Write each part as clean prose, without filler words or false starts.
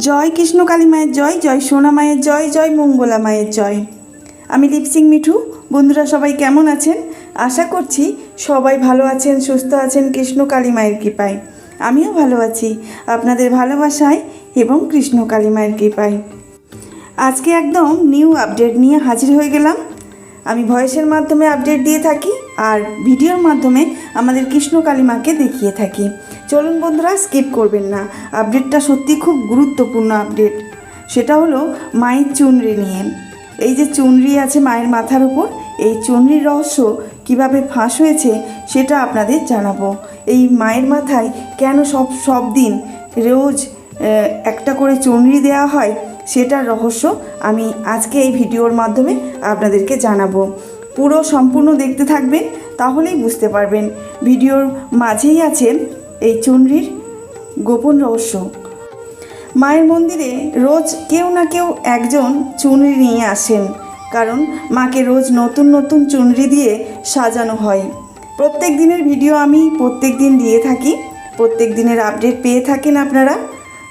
জয় কৃষ্ণ কালী মায়ের জয়, জয় সোনা মায়ের জয়, জয় মঙ্গলা মায়ের জয়। আমি লিপসিং মিঠু। বন্ধুরা সবাই কেমন আছেন? আশা করছি সবাই ভালো আছেন, সুস্থ আছেন কৃষ্ণ কালী মায়ের কৃপায়। আমিও ভালো আছি আপনাদের ভালোবাসায় এবং কৃষ্ণ কালী মায়ের কৃপায়। আজকে একদম নিউ আপডেট নিয়ে হাজির হয়ে গেলাম। আমি ভয়েসের মাধ্যমে আপডেট দিয়ে থাকি আর ভিডিওর মাধ্যমে আমাদের কৃষ্ণ কালী মাকে দেখিয়ে থাকি। চলুন বন্ধুরা, স্কিপ করবেন না। আপডেটটা সত্যি খুব গুরুত্বপূর্ণ আপডেট। সেটা হলো মায়ের চুনরি নিয়ে। এই যে চুনরি আছে মায়ের মাথার উপর, এই চুনরির রহস্য কিভাবে ফাঁস হয়েছে সেটা আপনাদের জানাবো। এই মায়ের মাথায় কেন সব দিন রোজ একটা করে চুনরি দেওয়া হয়, সেটার রহস্য আমি আজকে এই ভিডিওর মাধ্যমে আপনাদেরকে জানাবো। পুরো সম্পূর্ণ দেখতে থাকবেন, তাহলেই বুঝতে পারবেন ভিডিওর মাঝেই আছে এই চুনরির গোপন রহস্য। মায়ের মন্দিরে রোজ কেউ না কেউ একজন চুনরি নিয়ে আসেন, কারণ মাকে রোজ নতুন নতুন চুনরি দিয়ে সাজানো হয়। প্রত্যেক দিনের ভিডিও আমি প্রত্যেক দিন দিয়ে থাকি, প্রত্যেক দিনের আপডেট পেয়ে থাকেন আপনারা।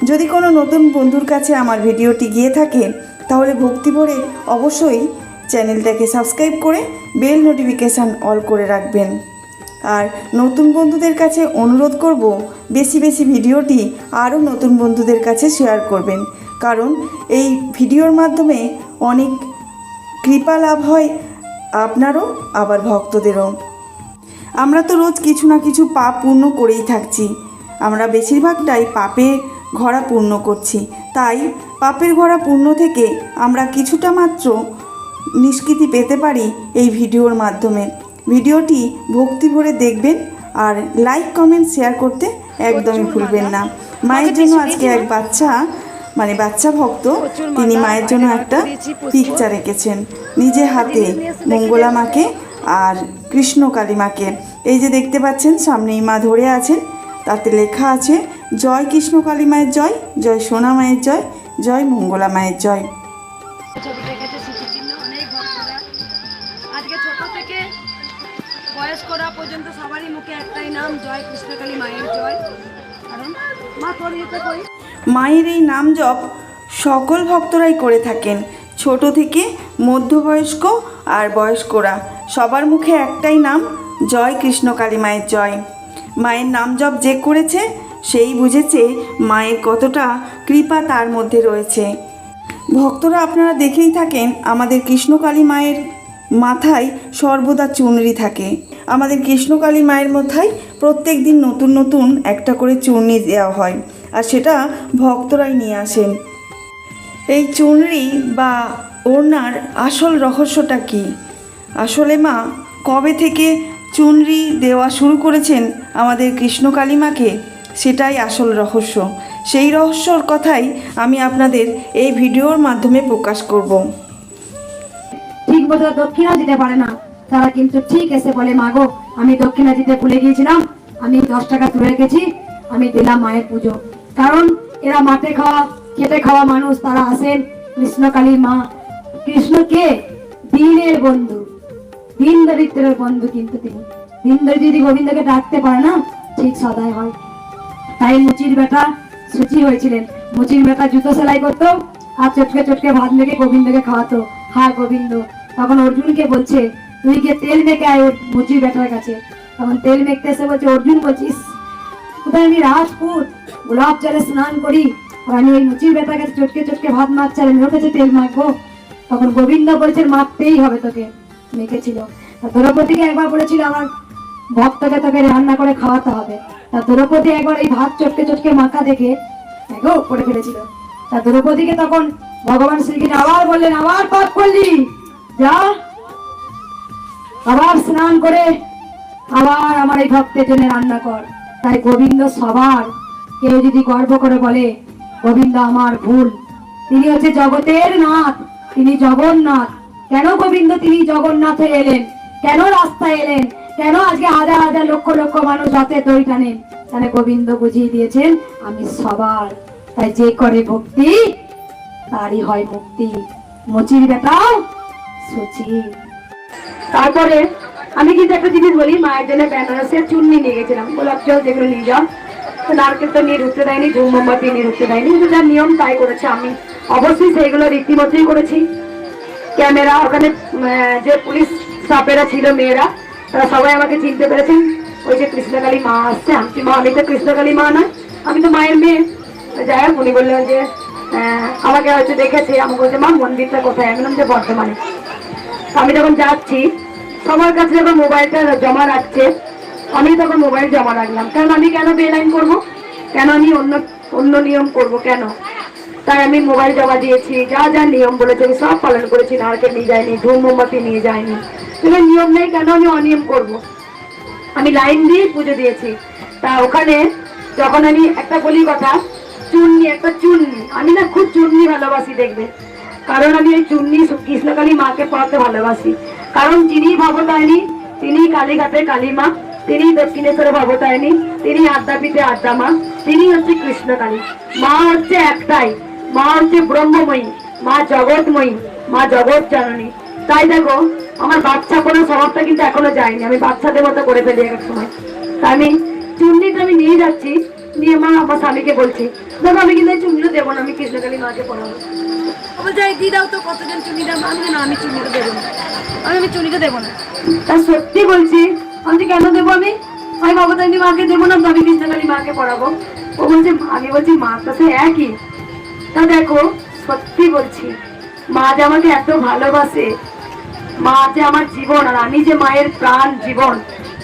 যদি কোনো নতুন বন্ধুর কাছে আমার ভিডিওটি গিয়ে থাকে, তাহলে ভক্তি ভরে অবশ্যই চ্যানেলটাকে সাবস্ক্রাইব করে বেল নোটিফিকেশান অল করে রাখবেন। আর নতুন বন্ধুদের কাছে অনুরোধ করব, বেশি বেশি ভিডিওটি আরও নতুন বন্ধুদের কাছে শেয়ার করবেন, কারণ এই ভিডিওর মাধ্যমে অনেক কৃপা লাভ হয় আপনারও, আবার ভক্তদেরও। আমরা তো রোজ কিছু না কিছু পাপ পূর্ণ করেই থাকছি। আমরা বেশিরভাগটাই পাপে ঘোড়া পূর্ণ করছি, তাই পাপের ঘোড়া পূর্ণ থেকে আমরা কিছুটা মাত্র নিষ্কৃতি পেতে পারি এই ভিডিওর মাধ্যমে। ভিডিওটি ভক্তি ভরে দেখবেন আর লাইক কমেন্ট শেয়ার করতে একদমই ভুলবেন না। মায়ের জন্য আজকে এক বাচ্চা ভক্ত, তিনি মায়ের জন্য একটা পিকচার এঁকেছেন নিজে হাতে, মঙ্গলা মাকে আর কৃষ্ণ কালী মাকে। এই যে দেখতে পাচ্ছেন সামনেই মা ধরে আছেন, তাতে লেখা আছে জয় কৃষ্ণ কালী মায়ের জয়, জয় সোনা মায়ের জয়, জয় মঙ্গলা মায়ের জয়। আজকে ছোট থেকে বয়স্করা পর্যন্ত সবারই মুখে একটাই নাম, জয় কৃষ্ণকালী মায়ের জয়। কারণ মা পরিহিতে করি মায়ের এই নাম জপ সকল ভক্তরাই করে থাকেন, ছোট থেকে মধ্যবয়স্ক আর বয়স্করা সবার মুখে একটাই নাম, জয় কৃষ্ণ কালী মায়ের জয়। মায়ের নাম জপ যে করেছে সেই বুঝেছে মায়ের কতটা কৃপা তার মধ্যে রয়েছে। ভক্তরা আপনারা দেখেই থাকেন, আমাদের কৃষ্ণ কালী মায়ের মাথায় সর্বদা চুনরি থাকে। আমাদের কৃষ্ণ কালী মায়ের মাথায় প্রত্যেক দিন নতুন নতুন একটা করে চুনরি দেওয়া হয়, আর সেটা ভক্তরাই নিয়ে আসেন। এই চুনরি বা ওড়নার আসল রহস্যটা কি? আসলে মা কবে থেকে চুনরি দেওয়া শুরু করেছেন আমাদের কৃষ্ণ কালী মাকে, সেটাই আসল রহস্য। সেই রহস্যর কথাই আমি আপনাদের এই ভিডিওর মাধ্যমে প্রকাশ করব। ঠিক মতো দক্ষিণা দিতে পারে না, তারা কিন্তু ঠিক এসে বলে, মাগো আমি দক্ষিণা দিতে ভুলে গিয়েছিলাম, আমি 10 টাকা তুলে রেখেছি, আমি দিলাম মায়ের পুজো। কারণ এরা মাঠে খাওয়া খেটে খাওয়া মানুষ, তারা আসেন কৃষ্ণ কালী মা। কৃষ্ণকে দিনের বন্ধু, দিন দরিদ্রের বন্ধু, কিন্তু তিনি দিন দরিদ্র যদি গোবিন্দকে ডাকতে পারে না, ঠিক সদাই হয়। তাই মুচির বেটা সুচি হয়েছিলেন। মুচির বেটা জুতো সেলাই করতো আর চটকে চটকে ভাত মেখে গোবিন্দকে খাওয়াতো। হ্যাঁ গোবিন্দ তখন অর্জুনকে বলছে, তুই গিয়ে তেল মেখে আয় ওর মুচির বেটার কাছে। তখন তেল মেখতে এসে বলছে, অর্জুন বলছিস কোথায়, আমি রাজপুত, গোলাপ জলে স্নান করি, আর আমি ওই মুচির বেটার কাছে চটকে চটকে ভাত মাখছি, আর আমি ওর কাছে তেল মাখবো? তখন গোবিন্দ বলছেন, মাখতেই হবে তোকে। মেখেছিল। দ্রৌপদীকে একবার বলেছিল, আমার ভক্তকে তোকে রান্না করে খাওয়াতে হবে। তা দ্রৌপদী একবার এই ভাত চটকে চটকে মাখা দেখে করে ফেলেছিল। তা দ্রৌপদীকে তখন ভগবান শ্রীকৃষ্ণ আবার বললেন, আবার পাপ করলি, যা আবার স্নান করে আবার আমার এই ভক্তের জন্য রান্না কর। তাই গোবিন্দ সবার, কেউ যদি গর্ব করে বলে গোবিন্দ আমার ভুল, তিনি হচ্ছে জগতের নাথ, তিনি জগন্নাথ। কেন গোবিন্দ তিনি জগন্নাথ হয়ে এলেন, কেন রাস্তায় এলেন, কেন আজকে হাজার হাজার লক্ষ লক্ষ মানুষ হাতে দই টানেন, তাহলে গোবিন্দ বুঝিয়ে দিয়েছেন আমি সবার। তাই যে করে ভক্তি তারই হয় মুক্তি। মুচির বেটা সুচি। তারপরে আমি কিন্তু একটা জিনিস বলি, মায়ের জন্য বেনারসের চুন্নি নিয়ে গেছিলাম, গোলাপ জল যেগুলো নিয়ে যাও, তো নারকেল তো নিয়ে ঢুকতে দেয়নি, ধূম মোমবাতি নিয়ে ঢুকতে দেয়নি, কিন্তু যার নিয়ম তাই করেছে। আমি অবশ্যই সেইগুলো রীতিমতোই করেছি। ক্যামেরা ওখানে যে পুলিশ স্টাফেরা ছিল মেয়েরা, তারা সবাই আমাকে চিনতে পেরেছেন। ওই যে কৃষ্ণকালী মা আসছে, আমি মা, আমি তো কৃষ্ণকালী মা নয়, আমি তো মায়ের মেয়ে। তো যাই হোক, উনি বললেন যে আমাকে হয়তো দেখেছে, আমাকে বলছে মা মন্দিরটা কোথায়, আমি বললাম যে বর্ধমানে। আমি যখন যাচ্ছি, সবার কাছে যখন মোবাইলটা জমা রাখছে, আমি তখন মোবাইল জমা রাখলাম, কারণ আমি কেন বেলাইন করবো, কেন আমি অন্য অন্য নিয়ম করব কেন? তাই আমি মোবাইল জমা দিয়েছি, যা যা নিয়ম বলেছে আমি সব পালন করেছি। নারকেল নিয়ে যায়নি, ধূম মোমবাতি নিয়ে যায়নি, এবার নিয়ম নেই, কেন আমি অনিয়ম করব? আমি লাইন দিয়ে পুজো দিয়েছি। তা ওখানে যখন আমি একটা বলি কথা, চুন্নি, একটা চুন্নি, আমি না খুব চুন্নি ভালোবাসি দেখবে, কারণ আমি এই চুন্নি কৃষ্ণকালী মাকে পড়াতে ভালোবাসি। কারণ যিনি ভবতারিণী, তিনি কালীঘাটে কালী মা, তিনি দক্ষিণেশ্বরে ভবতারিণী, তিনি আদ্যাপীঠে আদ্যা মা, তিনি হচ্ছে কৃষ্ণকালী মা। হচ্ছে একটাই মা, হচ্ছে ব্রহ্মময়ী মা, জগৎময়ী মা, জগৎ জননী। তাই দেখো, আমার বাচ্চা কোনো স্বভাবটা কিন্তু এখনো যায়নি, আমি বাচ্চাদের মতো করে ফেলি এক সময়। তাই আমি চুন্নিটা আমি নিয়ে যাচ্ছি, নিয়ে মা আমার স্বামীকে বলছি, দেখো আমি কিন্তু এই চুন্নিটা দেবো না, আমি কৃষ্ণকালী মাকে পড়াবো। যাই দিয়ে দাও তো, কতজন চুনি দাও, আমি না, আমি চুনিটা দেবো না, আমি চুনিটা দেবো না। তা সত্যি বলছি, আমি কেন দেবো, আমি ভবতারিণী মাকে দেবো না, আমি কৃষ্ণকালী মাকে পড়াবো। ও বলছে, আমি বলছি মা তো সে একই। তা দেখো, সত্যি বলছি, মা যে আমাকে এত ভালোবাসে, মা যে আমার জীবন, আর আমি যে মায়ের প্রাণ জীবন,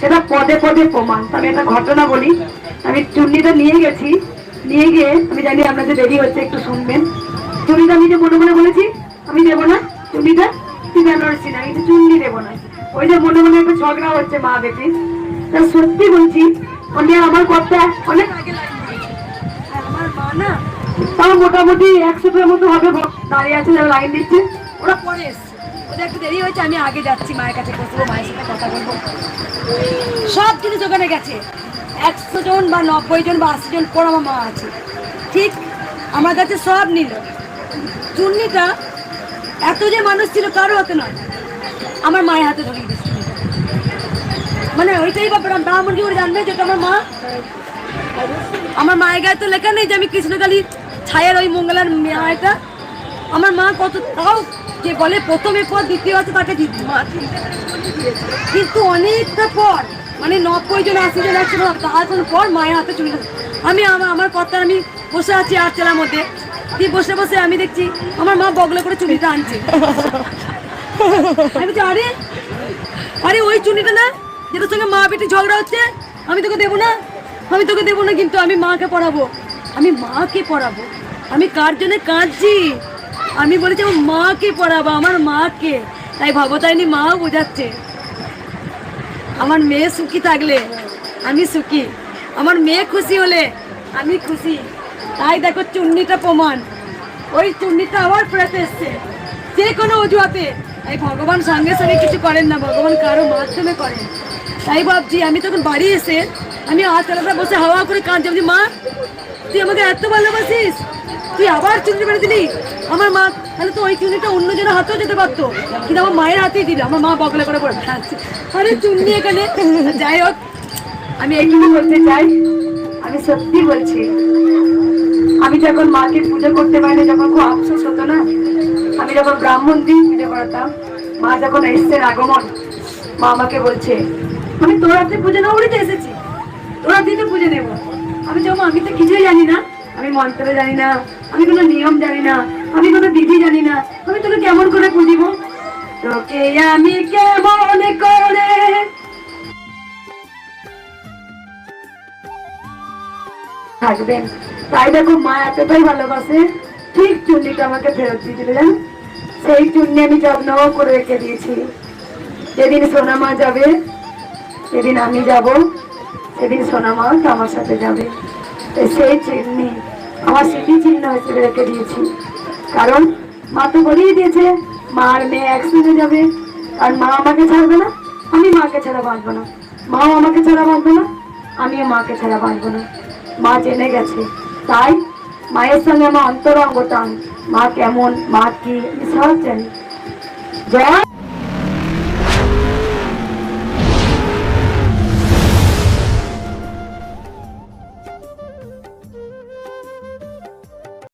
সেটা পদে পদে প্রমাণ। আমি একটা ঘটনা বলি, আমি চুন্নিটা নিয়ে গেছি, নিয়ে গিয়ে, আমি জানি আপনাদের দেরি হচ্ছে, একটু শুনবেন। চুন্নিটা আমি যে মনে মনে বলেছি আমি দেবো না, চুন্নিটা তুই বেনারসি না, কিন্তু চুন্নি দেবো না, ওই যে মনে মনে একটা ঝগড়া হচ্ছে মা বেটি। তা সত্যি বলছি, আমি আমার কথা অনেক আগে আমার মা না, তাও মোটামুটি 100টার মতো হবে দাঁড়িয়ে আছে, যারা লাইন দিচ্ছে, ওরা পরে এসছে, ওদের একটু দেরি হয়েছে, আমি আগে যাচ্ছি, মায়ের কাছে বসবো, মায়ের সাথে কথা বলবো। সব জিনিস ওখানে গেছে, 100 জন বা 90 জন বা 80 জন পর আমার মা আছে, ঠিক আমার কাছে সব নিল। চুন্নিটা এত যে মানুষ ছিল কারো হাতে নয়, আমার মায়ের হাতে ধরিয়ে দিচ্ছে। মানে ওইটাই ব্যাপার, ব্রাহ্মণ কি করে জানবে যেটা আমার মা? আমার মায়ের গায়ে তো লেখা নেই যে আমি কৃষ্ণকালী ছায়ার ওই মঙ্গলার মায়েরটা। আমার মা কত, তাও যে বলে প্রথমে পর দ্বিতীয় আছে তাকে মা, কিন্তু অনেকটা পর, মানে 90 জন 80 জন 100 জন তার পর মায়ের হাতে চুনি। আমি আমার কথা, আমি বসে আছি আটচালার মধ্যে, তুই বসে বসে আমি দেখছি আমার মা বগলে করে চুনিটা আনছে। আমি বলছি, আরে আরে ওই চুনিটা না যেটার সঙ্গে মা বেটি ঝগড়া হচ্ছে, আমি তোকে দেবো না, আমি তোকে দেবো না, কিন্তু আমি মাকে পড়াবো, আমি মাকে পড়াবো। আমি কার জন্য কাঁদছি? আমি বলেছি আমার মাকে পড়াবো, আমার মাকে। তাই ভবতারিণী মাও বোঝাচ্ছে, আমার মেয়ে সুখী থাকলে আমি সুখী, আমার মেয়ে খুশি হলে আমি খুশি। তাই দেখো চুন্নিটা প্রমাণ, ওই চুন্নিটা আবার ফেরত এসছে যে কোনো অজুহাতে। তাই ভগবান সঙ্গে সঙ্গে কিছু করেন না, ভগবান কারো মাধ্যমে করেন। তাই ভাবছি, আমি তখন বাড়ি এসে আমি আচালাটা বসে হাওয়া করে কাঁদছি, বলছি মা তুই আমাকে এত ভালোবাসিস, তুই আবার চুন্নি বেড়ে দিলি আমার মা, তাহলে তো ওই চুন্নিটা অন্য জনের হাতেও যেতে পারতো, কিন্তু আমার মায়ের হাতেই দিল, আমার মা বগলে করে পড়ে থাকছে, আরে চুন্নি এখানে। যাই হোক, আমি এইটুকু বলতে চাই, আমি সত্যি বলছি, আমি যখন মাকে পুজো করতে পারি না, যখন খুব আফসোস হতো না, আমি যখন ব্রাহ্মণ দিয়ে পুজো করাতাম, মা যখন এসছেন আগমন, মা আমাকে বলছে আমি তোর হাতে পুজো নেবো, বলেতে এসেছি তোর হাতে তো পুজো নেবো। আমি যখন, আমি তো কিছুই জানি না, আমি মন্ত্র জানি না, আমি কোনো নিয়ম জানি না, আমি কোনো বিধি জানি না, আমি তোকে কেমন করে পুজিব, তোকে আমি কেমন করে থাকবেন। তাই দেখো, মা এতটাই ভালোবাসে, ঠিক চুন্নিটা আমাকে ফেরত দিয়েছিল জান, সেই চুন্নি আমি যত্ন করে রেখে দিয়েছি। যেদিন সোনা মা যাবে, যেদিন আমি যাব, সেদিন সোনা মা তো আমার সাথে যাবে। সেই চিহ্নি আমার স্মৃতি চিহ্ন হিসেবে রেখে দিয়েছি, কারণ মা তো বলেই দিয়েছে মা আর মেয়ে একসঙ্গে যাবে, আর মা আমাকে ছাড়বে না, আমি মাকে ছাড়া বাঁচবো না, মাও আমাকে ছাড়া বাঁচবো না, আমিও মাকে ছাড়া বাঁচবো না। মা জেনে গেছে, তাই মায়ের সঙ্গে আমার অন্তরঙ্গতা, মা কেমন, মা কি, সব জানি। জয়